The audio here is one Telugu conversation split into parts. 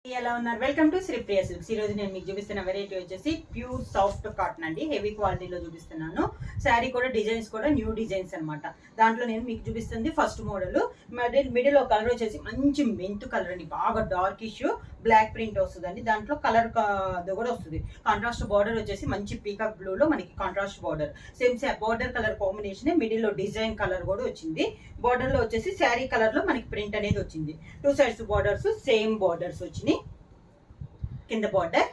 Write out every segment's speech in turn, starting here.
ఎలా ఉన్నారు? Welcome to Sri Priya silks. ఈ రోజు నేను మీకు చూపిస్తున్న వెరైటీ వచ్చేసి ప్యూర్ సాఫ్ట్ కాటన్ అండి. హెవీ క్వాలిటీలో చూపిస్తున్నాను. శారీ కూడా డిజైన్స్ కూడా న్యూ డిజైన్స్ అనమాట. దాంట్లో నేను మీకు చూపిస్తుంది ఫస్ట్ మోడల్. మిడిల్ కలర్ వచ్చేసి మంచి మెంతు కలర్ అండి, బాగా డార్క్ ఇష్యూ బ్లాక్ ప్రింట్ వస్తుందండి. దాంట్లో కలర్ కూడా వస్తుంది. కాంట్రాస్ట్ బార్డర్ వచ్చేసి మంచి పీకాక్ బ్లూ లో మనకి contrast border, same border colour combination. Middle లో డిజైన్ కలర్ కూడా వచ్చింది. బార్డర్ లో వచ్చేసి శారీ కలర్ లో మనకి ప్రింట్ అనేది వచ్చింది. Two sides borders same borders వచ్చినాయి. కింద బార్డర్,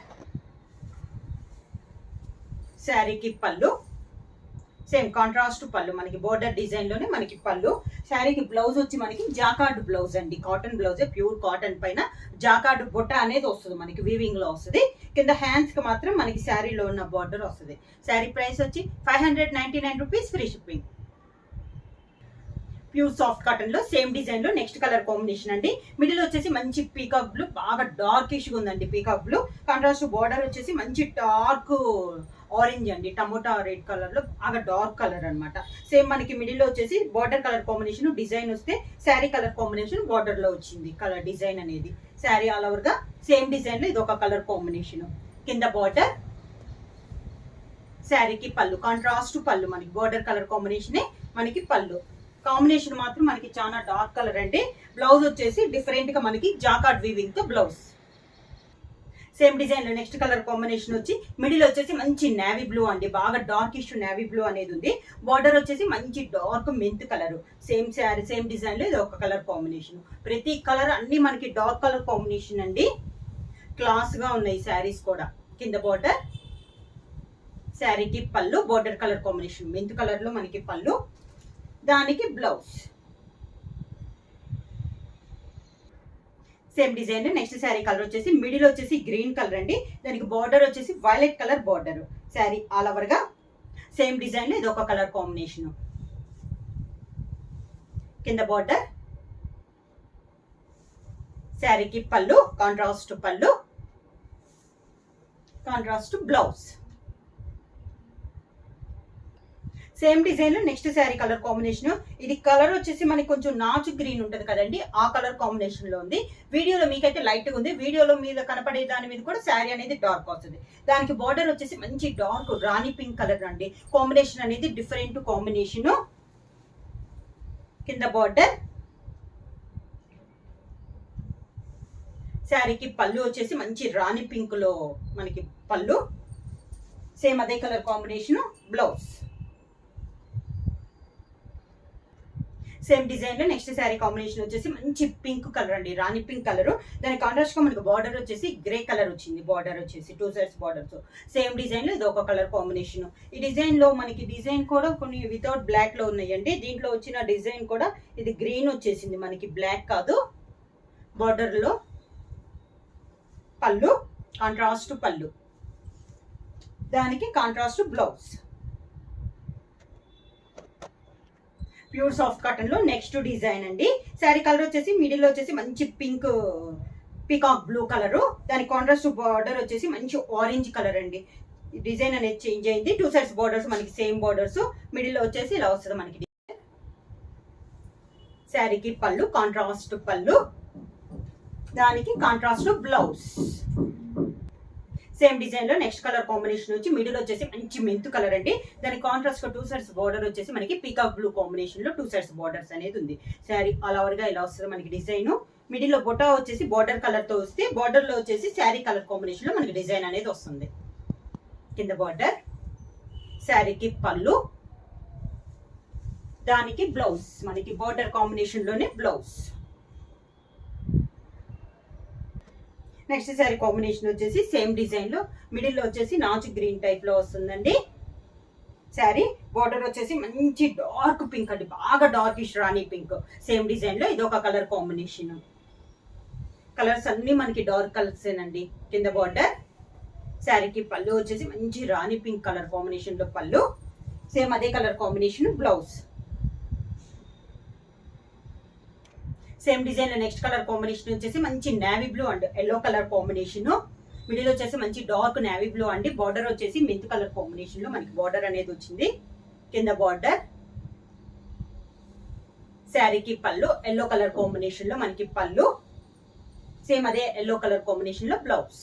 శారీకి పళ్ళు సేమ్ కాంట్రాస్ట్ పళ్ళు, మనకి బోర్డర్ డిజైన్ లోనే మనకి పళ్ళు. శారీకి బ్లౌజ్ వచ్చి మనకి జాకార్డ్ బ్లౌజ్ అండి, కాటన్ బ్లౌజే, ప్యూర్ కాటన్ పైన జాకార్డ్ బుట్ట అనేది వస్తుంది, మనకి వీవింగ్ లో వస్తుంది. కింద హ్యాండ్స్ కి మాత్రం మనకి శారీలో ఉన్న బార్డర్ వస్తుంది. శారీ ప్రైస్ వచ్చి 599 rupees, free shipping. Pure soft cotton లో సేమ్ డిజైన్ లో నెక్స్ట్ కలర్ కాంబినేషన్ అండి. మిడిల్ వచ్చేసి మంచి పీకాక్ బ్లూ, బాగా డార్క్ ఇష్యూ ఉందండి పీకాక్ బ్లూ. కాంట్రాస్ట్ బార్డర్ వచ్చేసి మంచి డార్క్ ఆరెంజ్ అండి, టమోటా రెడ్ కలర్ లో బాగా డార్క్ కలర్ అనమాట. సేమ్ మనకి మిడిల్ లో వచ్చేసి బార్డర్ కలర్ కాంబినేషన్, డిజైన్ వస్తే శారీ కలర్ కాంబినేషన్ బార్డర్ లో వచ్చింది కలర్ డిజైన్ అనేది. శారీ ఆల్ ఓవర్ గా సేమ్ డిజైన్ లో ఇది ఒక కలర్ కాంబినేషన్. కింద బార్డర్, శారీకి పళ్ళు కాంట్రాస్ట్ పళ్ళు, మనకి బార్డర్ కలర్ కాంబినేషనే మనకి పళ్ళు. కాంబినేషన్ మాత్రం మనకి చాలా డార్క్ కలర్ అండి. బ్లౌజ్ వచ్చేసి డిఫరెంట్ గా మనకి జాకార్డ్ వీవింగ్ తో బ్లౌజ్. సేమ్ డిజైన్ లో నెక్స్ట్ కలర్ కాంబినేషన్ వచ్చి మిడిల్ వచ్చేసి మంచి నేవీ బ్లూ అండి, బాగా డార్క్ ఇష్యూ నేవీ బ్లూ అనేది ఉంది. బార్డర్ వచ్చేసి మంచి dark mint colour. Same sari same design లో ఇది ఒక కలర్ కాంబినేషన్. ప్రతి కలర్ అన్ని మనకి డార్క్ కలర్ కాంబినేషన్ అండి, క్లాస్ గా ఉన్నాయి శారీస్ కూడా. కింద బార్డర్, శారీకి పళ్ళు border colour combination mint colour లో మనకి పళ్ళు, దానికి blouse. Same design next sari colour వచ్చేసి మిడిల్ వచ్చేసి గ్రీన్ కలర్ అండి, దానికి బార్డర్ వచ్చేసి violet colour border. Sari all over గా సేమ్ డిజైన్ లో ఇది ఒక కలర్ కాంబినేషన్. కింద బార్డర్, శారీకి పళ్ళు కాంట్రాస్ట్ పళ్ళు, కాంట్రాస్ట్ బ్లౌజ్. సేమ్ డిజైన్ లో నెక్స్ట్ శారీ కలర్ కాంబినేషన్. ఇది కలర్ వచ్చేసి మనకి కొంచెం నాచు గ్రీన్ ఉంటది కదండి, ఆ కలర్ కాంబినేషన్ లో ఉంది. వీడియోలో మీకైతే లైట్ గా ఉంది, వీడియోలో మీద కనపడే దాని మీద కూడా శారీ అనేది డార్క్ వస్తుంది. దానికి బార్డర్ వచ్చేసి మంచి డార్క్ రాణి పింక్ కలర్ అండి, కాంబినేషన్ అనేది డిఫరెంట్ కాంబినేషన్. కింద బార్డర్, శారీకి పళ్ళు వచ్చేసి మంచి రాణి పింక్ లో మనకి పళ్ళు, సేమ్ అదే colour combination blouse. Same design లో నెక్స్ట్ శారీ కాంబినేషన్ వచ్చేసి మంచి పింక్ కలర్ అండి, రాణి పింక్ కలర్. దాని కాంట్రాస్ట్ గా మనకి బార్డర్ వచ్చేసి గ్రే కలర్ వచ్చింది. బార్డర్ వచ్చేసి two sides borders same design లో ఇది ఒక కలర్ కాంబినేషన్. ఈ డిజైన్ లో మనకి డిజైన్ కూడా కొన్ని వితౌట్ బ్లాక్ లో ఉన్నాయండి. దీంట్లో వచ్చిన డిజైన్ కూడా ఇది గ్రీన్ వచ్చేసింది, మనకి బ్లాక్ కాదు. బార్డర్ లో పళ్ళు కాంట్రాస్ట్ పళ్ళు, దానికి contrast blouse. Pure soft cotton లో నెక్స్ట్ డిజైన్ అండి. శారీ కలర్ వచ్చేసి మిడిల్ వచ్చేసి మంచి పింక్ పీకాక్ బ్లూ కలర్, దాని కాంట్రాస్ట్ బార్డర్ వచ్చేసి మంచి ఆరెంజ్ కలర్ అండి. డిజైన్ అనేది చేంజ్ అయింది. టూ సైడ్స్ బార్డర్స్ మనకి సేమ్ బార్డర్స్, మిడిల్ లో వచ్చేసి ఇలా వస్తుంది మనకి. శారీకి పళ్ళు కాంట్రాస్ట్ పళ్ళు, దానికి కాంట్రాస్ట్ బ్లౌజ్. సేమ్ డిజైన్ లో నెక్స్ట్ కలర్ కాంబినేషన్ వచ్చి మిడిల్ వచ్చేసి మంచి మెంతు కలర్ అండి, దాని కాంట్రాస్ట్ టూ సైడ్స్ బార్డర్ వచ్చేసి మనకి పీకాక్ బ్లూ కాంబినేషన్ లో టూ సైడ్స్ బార్డర్స్ అనేది ఉంది. శారీ ఆల్ ఓవర్ గా ఇలా వస్తుంది మనకి డిజైన్. మిడిల్ లో బొటా వచ్చేసి బార్డర్ కలర్ తో వస్తే, బార్డర్ లో వచ్చేసి శారీ కలర్ కాంబినేషన్ లో మనకి డిజైన్ అనేది వస్తుంది. కింద బార్డర్, శారీకి పళ్ళు, దానికి బ్లౌజ్, మనకి బార్డర్ కాంబినేషన్ లోనే బ్లౌజ్. నెక్స్ట్ శారీ కాంబినేషన్ వచ్చేసి సేమ్ డిజైన్ లో మిడిల్ లో వచ్చేసి నాచు గ్రీన్ టైప్ లో వస్తుందండి. శారీ బార్డర్ వచ్చేసి మంచి డార్క్ పింక్ అండి, బాగా డార్క్ ఇష్ రాణి పింక్. సేమ్ డిజైన్ లో ఇది ఒక కలర్ కాంబినేషన్. కలర్స్ అన్ని మనకి డార్క్ కలర్స్ ఏనండి. కింద బార్డర్, శారీకి పళ్ళు వచ్చేసి మంచి రాణి పింక్ కలర్ కాంబినేషన్ లో పళ్ళు, సేమ్ అదే colour combination blouse. Same design లో నెక్స్ట్ కలర్ కాంబినేషన్ వచ్చేసి మంచి navy blue and yellow colour combination. Middle వచ్చేసి మంచి డార్క్ నేవీ బ్లూ అండి, బార్డర్ వచ్చేసి మెంత్ కలర్ కాంబినేషన్ లో మనకి బార్డర్ అనేది వచ్చింది. కింద బార్డర్, శారీకి పళ్ళు ఎల్లో కలర్ కాంబినేషన్ లో మనకి పళ్ళు, సేమ్ అదే ఎల్లో కలర్ కాంబినేషన్ లో బ్లౌజ్.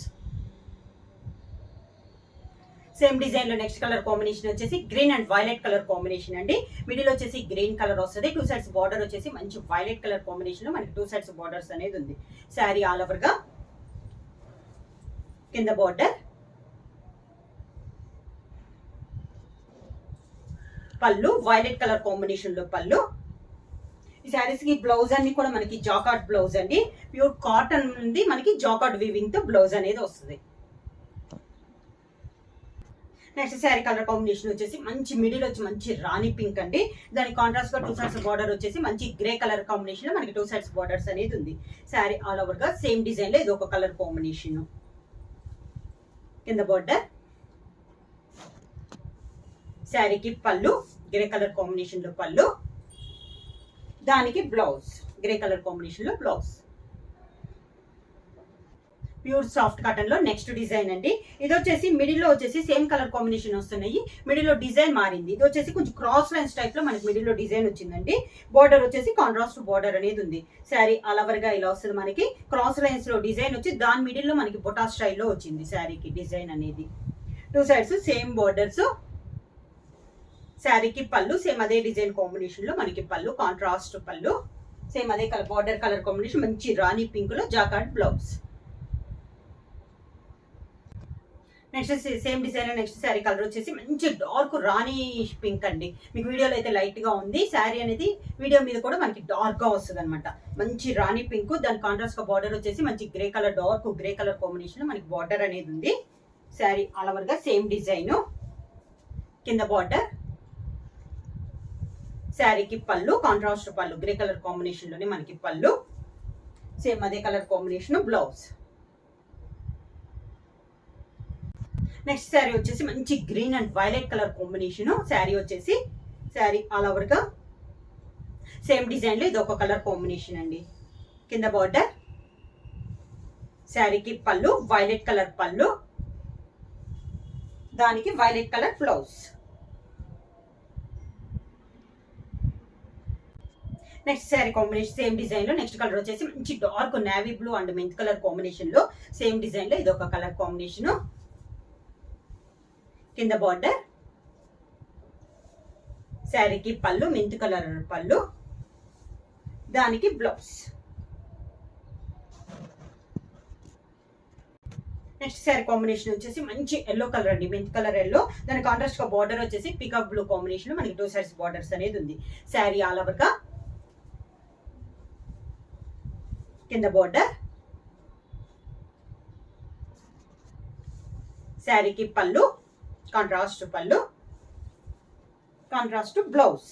సేమ్ డిజైన్ లో నెక్స్ట్ కలర్ కాంబినేషన్ వచ్చేసి green and violet colour combination అండి. మిడిల్ వచ్చేసి గ్రీన్ కలర్ వస్తుంది, 2 సైడ్స్ బార్డర్ వచ్చేసి మంచి వైలెట్ కలర్ కాంబినేషన్ లో మనకి 2 సైడ్స్ బార్డర్స్ అనేది ఉంది. శారీ ఆల్ ఓవర్ గా కింద బార్డర్, పళ్ళు వైలెట్ కలర్ కాంబినేషన్ లో పళ్ళు. ఈ శారీస్ కి బ్లౌజ్ అన్ని కూడా మనకి జాకార్డ్ బ్లౌజ్ అండి, ప్యూర్ కాటన్ ఉంది, మనకి జాకార్డ్ వీవింగ్ తో బ్లౌజ్ అనేది వస్తుంది. నెక్స్ట్ శారీ కలర్ కాంబినేషన్ వచ్చేసి మంచి మిడిల్ వచ్చి మంచి రాణి పింక్ అండి, దాని కాంట్రాస్ట్ గా 2 సైడ్స్ బార్డర్ వచ్చేసి మంచి గ్రే కలర్ కాంబినేషన్ లో మనకి 2 సైడ్స్ బార్డర్స్ అనేది ఉంది. శారీ ఆల్ ఓవర్ గా సేమ్ డిజైన్ లో ఇది ఒక కలర్ కాంబినేషన్. కింద బార్డర్, శారీకి పళ్ళు గ్రే కలర్ కాంబినేషన్ లో పళ్ళు, దానికి బ్లౌజ్ గ్రే కలర్ కాంబినేషన్ లో బ్లౌజ్. ప్యూర్ సాఫ్ట్ కాటన్ లో నెక్స్ట్ డిజైన్ అండి. ఇది వచ్చేసి మిడిల్ లో వచ్చేసి సేమ్ కలర్ కాంబినేషన్ వస్తున్నాయి, మిడిల్ లో డిజైన్ మారింది. ఇది వచ్చేసి కొంచెం క్రాస్ లైన్స్ టైప్ లో మనకి మిడిల్ లో డిజైన్ వచ్చిందండి. బార్డర్ వచ్చేసి కాంట్రాస్ట్ బార్డర్ అనేది ఉంది. శారీ ఆల్ ఓవర్ గా ఇలా వస్తుంది, మనకి క్రాస్ లైన్స్ లో డిజైన్ వచ్చి దాని మిడిల్ లో మనకి బొటా స్టైల్లో వచ్చింది శారీకి డిజైన్ అనేది. 2 సైడ్స్ సేమ్ బార్డర్స్. శారీకి పళ్ళు సేమ్ అదే డిజైన్ కాంబినేషన్ లో మనకి పళ్ళు కాంట్రాస్ట్ పళ్ళు, సేమ్ అదే కలర్ బార్డర్ కలర్ కాంబినేషన్ మంచి రాణి పింక్ లో jacquard blouse. Next same design next sari colour వచ్చేసి మంచి డార్క్ రాణి పింక్ అండి. మీకు వీడియోలో అయితే లైట్ గా ఉంది, శారీ అనేది వీడియో మీద కూడా మనకి డార్క్ గా వస్తుంది అనమాట. మంచి రాణి పింక్, దాని కాంట్రాస్ట్ గా బార్డర్ వచ్చేసి మంచి grey colour dark grey colour combination లో మనకి బార్డర్ అనేది ఉంది. శారీ ఆల్ ఓవర్ గా సేమ్ డిజైన్, కింద బార్డర్, శారీకి పళ్ళు కాంట్రాస్ట్ పళ్ళు గ్రే కలర్ కాంబినేషన్ లోనే మనకి పళ్ళు, సేమ్ అదే colour combination blouse. Next sari వచ్చేసి మంచి green and violet colour combination sari వచ్చేసి. శారీ ఆల్ ఓవర్ గా సేమ్ డిజైన్ లో ఇది ఒక కలర్ కాంబినేషన్ అండి. కింద బార్డర్, శారీకి పళ్ళు వైలెట్ కలర్ పళ్ళు, దానికి violet colour blouse. Next sari combination same design లో నెక్స్ట్ కలర్ వచ్చేసి మంచి dark navy blue and mint colour combination లో సేమ్ డిజైన్ లో ఇది ఒక కలర్ కాంబినేషన్. కింద బార్డర్, శారీకి పళ్ళు మెంత్ కలర్ పళ్ళు, దానికి బ్లౌజ్. నెక్స్ట్ శారీ కాంబినేషన్ వచ్చేసి మంచి ఎల్లో కలర్ అండి, మెంత్ కలర్ ఎల్లో, దాని కాంట్రాస్ట్ గా బార్డర్ వచ్చేసి పికాక్ బ్లూ కాంబినేషన్ లో మనకి 2 సైడ్స్ బార్డర్స్ అనేది ఉంది. శారీ ఆల్ ఓవర్ గా కింద బార్డర్, శారీకి పళ్ళు కాంట్రాస్ట్ పళ్ళు, కాంట్రాస్ట్ బ్లౌజ్.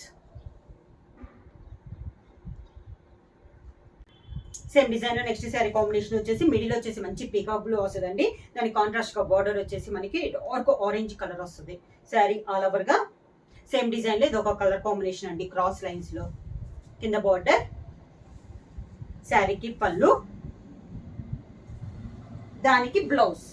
సేమ్ డిజైన్ లో నెక్స్ట్ శారీ కాంబినేషన్ వచ్చేసి మిడిల్ వచ్చేసి మంచి పీకాక్ బ్లూ వస్తుందండి, దాని కాంట్రాస్ట్ గా బార్డర్ వచ్చేసి మనకి డార్క్ ఆరెంజ్ కలర్ వస్తుంది. శారీ ఆల్ ఓవర్ గా సేమ్ డిజైన్ లో ఇది ఒక కలర్ కాంబినేషన్ అండి, క్రాస్ లైన్స్ లో. కింద బార్డర్, శారీకి పళ్ళు, దానికి బ్లౌజ్.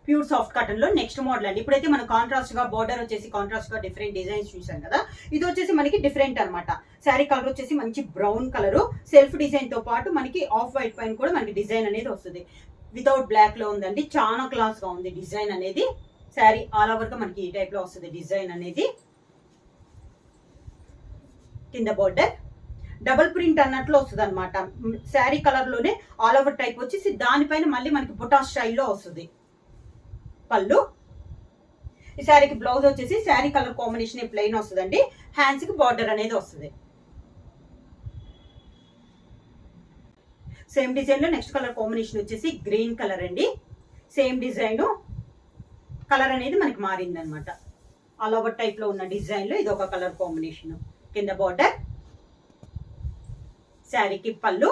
ప్యూర్ సాఫ్ట్ కాటన్ లో నెక్స్ట్ మోడల్ అండి. ఇప్పుడైతే మనం కాంట్రాస్ట్ గా బార్డర్ వచ్చేసి కాంట్రాస్ట్ గా డిఫరెంట్ డిజైన్స్ చూసాం కదా, ఇది వచ్చేసి మనకి డిఫరెంట్ అనమాట. శారీ కలర్ వచ్చేసి మంచి బ్రౌన్ కలర్, సెల్ఫ్ డిజైన్ తో పాటు మనకి ఆఫ్ వైట్ పైన కూడా మనకి డిజైన్ అనేది వస్తుంది. వితౌట్ బ్లాక్ లో ఉందండి, చాలా క్లాస్ గా ఉంది డిజైన్ అనేది. శారీ ఆల్ ఓవర్ గా మనకి ఈ టైప్ లో వస్తుంది డిజైన్ అనేది. కింద బార్డర్ డబుల్ ప్రింట్ అన్నట్లు వస్తుంది అనమాట. శారీ కలర్ లోనే ఆల్ ఓవర్ టైప్ వచ్చేసి దానిపైన మళ్ళీ మనకి బుటా స్టైల్లో వస్తుంది. పళ్ళు, ఈ శారీకి బ్లౌజ్ వచ్చేసి శారీ కలర్ కాంబినేషన్ ప్లెయిన్ వస్తుందండి, హ్యాండ్స్ కి బార్డర్ అనేది వస్తుంది. సేమ్ డిజైన్ లో నెక్స్ట్ కలర్ కాంబినేషన్ వచ్చేసి గ్రీన్ కలర్ అండి. సేమ్ డిజైన్ కలర్ అనేది మనకి మారింది అనమాట. ఆల్ ఓవర్ టైప్ లో ఉన్న డిజైన్ లో ఇది ఒక కలర్ కాంబినేషన్. కింద బార్డర్, శారీకి పళ్ళు,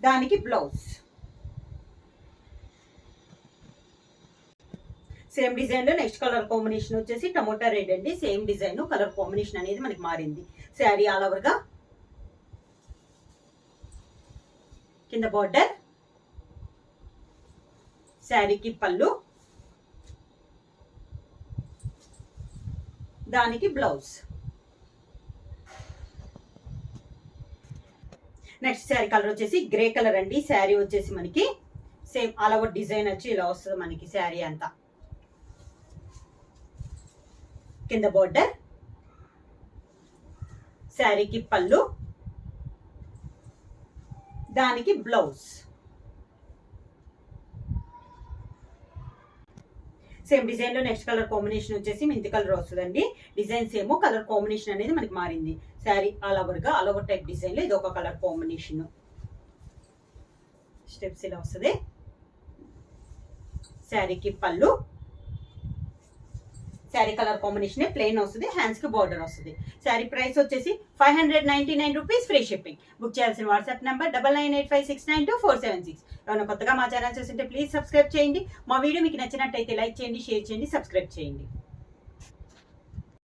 దానికి బ్లౌజ్. సేమ్ డిజైన్ లో నెక్స్ట్ కలర్ కాంబినేషన్ వచ్చేసి టమోటా రెడ్ అండి. సేమ్ డిజైన్ కలర్ కాంబినేషన్ అనేది మనకి మారింది. శారీ ఆల్ ఓవర్ గా కింద బార్డర్, శారీకి పళ్ళు, దానికి బ్లౌజ్. నెక్స్ట్ శారీ కలర్ వచ్చేసి గ్రే కలర్ అండి. శారీ వచ్చేసి మనకి సేమ్ ఆల్ ఓవర్ డిజైన్ వచ్చి ఇలా వస్తుంది మనకి శారీ అంతా. కింద బోర్డర్, శారీకి పళ్ళు, దానికి బ్లౌజ్. సేమ్ డిజైన్ లో నెక్స్ట్ కలర్ కాంబినేషన్ వచ్చేసి మెంతి కలర్ వస్తుందండి. డిజైన్స్ ఏమో కలర్ కాంబినేషన్ అనేది మనకి మారింది. Sari all over type design లో ఇది ఒక కలర్ కాంబినేషన్. స్టెప్స్ ఇలా వస్తుంది. శారీకి పళ్ళు, శారీ కలర్ కాంబినేషన్ ప్లెయిన్ వస్తుంది, హ్యాండ్స్ కి బార్డర్ వస్తుంది. శారీ ప్రైస్ వచ్చేసి 599 రూపీస్, ఫ్రీ షిప్పింగ్. బుక్ చేయాల్సిన వాట్సాప్ నెంబర్ 9985692476. ఎవరైనా కొత్తగా మా ఛానల్ చూస్తుంటే ప్లీజ్ సబ్స్క్రైబ్ చేయండి. మా వీడియో మీకు నచ్చినట్టయితే లైక్ చేయండి, షేర్ చేయండి, సబ్స్క్రైబ్ చేయండి.